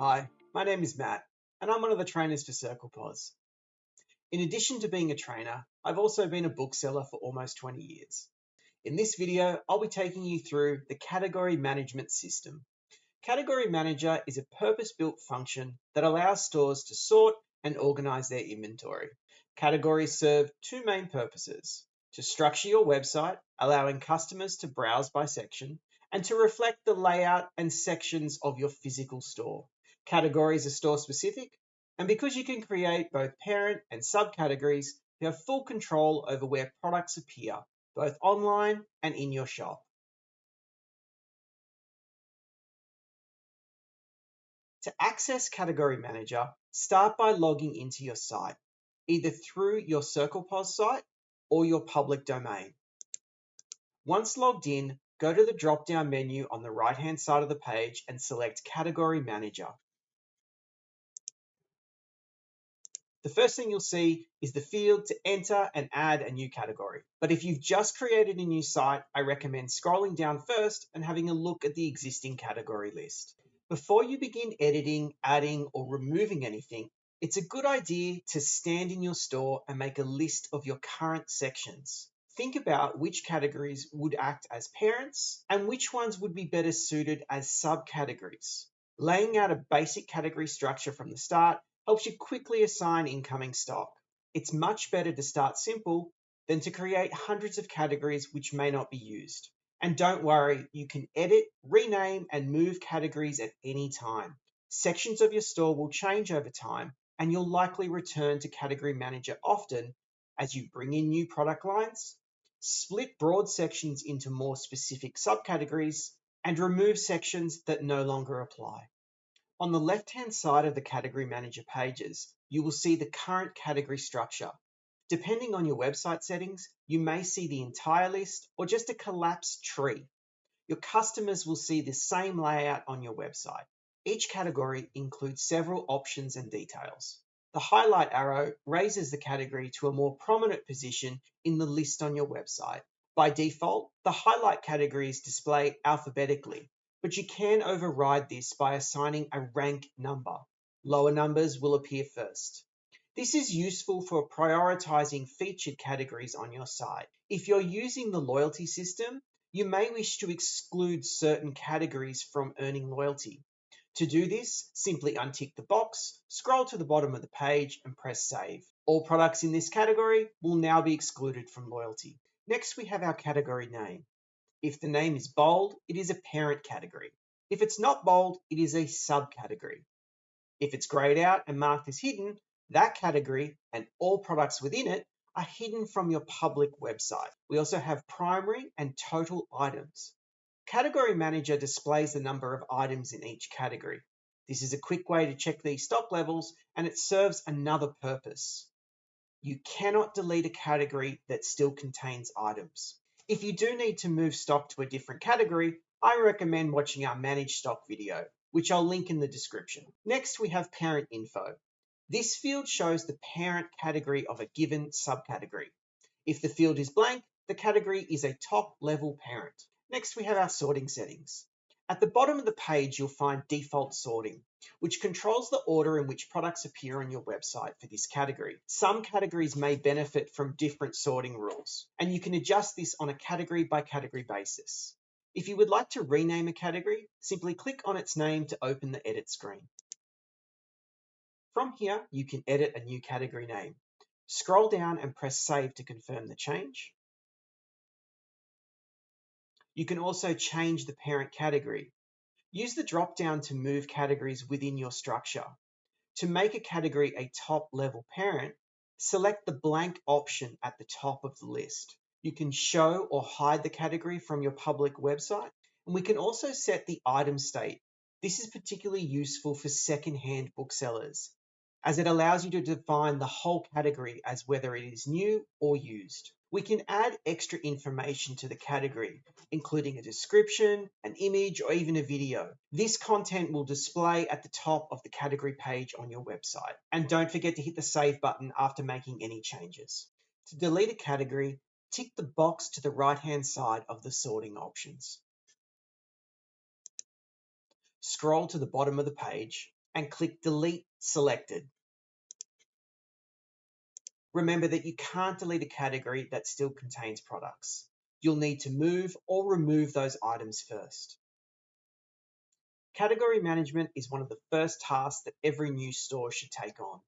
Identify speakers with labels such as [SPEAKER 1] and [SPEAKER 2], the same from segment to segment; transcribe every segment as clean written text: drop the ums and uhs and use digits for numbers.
[SPEAKER 1] Hi, my name is Matt, and I'm one of the trainers for CirclePOS. In addition to being a trainer, I've also been a bookseller for almost 20 years. In this video, I'll be taking you through the category management system. Category Manager is a purpose-built function that allows stores to sort and organize their inventory. Categories serve two main purposes: to structure your website, allowing customers to browse by section, and to reflect the layout and sections of your physical store. Categories are store specific, and because you can create both parent and subcategories, you have full control over where products appear, both online and in your shop. To access Category Manager, start by logging into your site, either through your CirclePOS site or your public domain. Once logged in, go to the drop-down menu on the right-hand side of the page and select Category Manager. The first thing you'll see is the field to enter and add a new category. But if you've just created a new site, I recommend scrolling down first and having a look at the existing category list. Before you begin editing, adding, or removing anything, it's a good idea to stand in your store and make a list of your current sections. Think about which categories would act as parents and which ones would be better suited as subcategories. Laying out a basic category structure from the start helps you quickly assign incoming stock. It's much better to start simple than to create hundreds of categories which may not be used. And don't worry, you can edit, rename, and move categories at any time. Sections of your store will change over time, and you'll likely return to Category Manager often as you bring in new product lines, split broad sections into more specific subcategories, and remove sections that no longer apply. On the left-hand side of the Category Manager pages, you will see the current category structure. Depending on your website settings, you may see the entire list or just a collapsed tree. Your customers will see the same layout on your website. Each category includes several options and details. The highlight arrow raises the category to a more prominent position in the list on your website. By default, the highlight categories display alphabetically, but you can override this by assigning a rank number. Lower numbers will appear first. This is useful for prioritizing featured categories on your site. If you're using the loyalty system, you may wish to exclude certain categories from earning loyalty. To do this, simply untick the box, scroll to the bottom of the page, and press Save. All products in this category will now be excluded from loyalty. Next, we have our category name. If the name is bold, it is a parent category. If it's not bold, it is a subcategory. If it's grayed out and marked as hidden, that category and all products within it are hidden from your public website. We also have primary and total items. Category Manager displays the number of items in each category. This is a quick way to check these stock levels, and it serves another purpose. You cannot delete a category that still contains items. If you do need to move stock to a different category, I recommend watching our Manage Stock video, which I'll link in the description. Next, we have Parent Info. This field shows the parent category of a given subcategory. If the field is blank, the category is a top-level parent. Next, we have our sorting settings. At the bottom of the page, you'll find default sorting, which controls the order in which products appear on your website for this category. Some categories may benefit from different sorting rules, and you can adjust this on a category-by-category basis. If you would like to rename a category, simply click on its name to open the edit screen. From here, you can edit a new category name. Scroll down and press Save to confirm the change. You can also change the parent category. Use the drop-down to move categories within your structure. To make a category a top-level parent, select the blank option at the top of the list. You can show or hide the category from your public website, and we can also set the item state. This is particularly useful for second-hand booksellers, as it allows you to define the whole category as whether it is new or used. We can add extra information to the category, including a description, an image, or even a video. This content will display at the top of the category page on your website. And don't forget to hit the Save button after making any changes. To delete a category, tick the box to the right-hand side of the sorting options. Scroll to the bottom of the page and click Delete Selected. Remember that you can't delete a category that still contains products. You'll need to move or remove those items first. Category management is one of the first tasks that every new store should take on.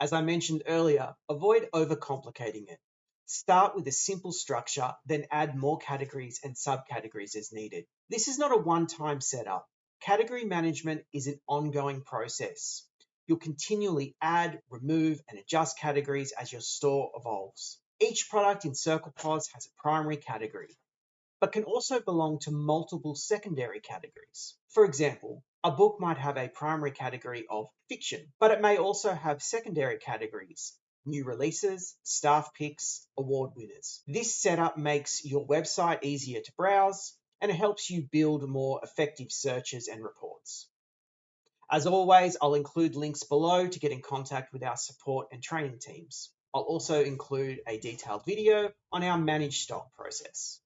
[SPEAKER 1] As I mentioned earlier, avoid overcomplicating it. Start with a simple structure, then add more categories and subcategories as needed. This is not a one-time setup. Category management is an ongoing process. You'll continually add, remove, and adjust categories as your store evolves. Each product in CirclePOS has a primary category, but can also belong to multiple secondary categories. For example, a book might have a primary category of fiction, but it may also have secondary categories: new releases, staff picks, award winners. This setup makes your website easier to browse, and it helps you build more effective searches and reports. As always, I'll include links below to get in contact with our support and training teams. I'll also include a detailed video on our managed stock process.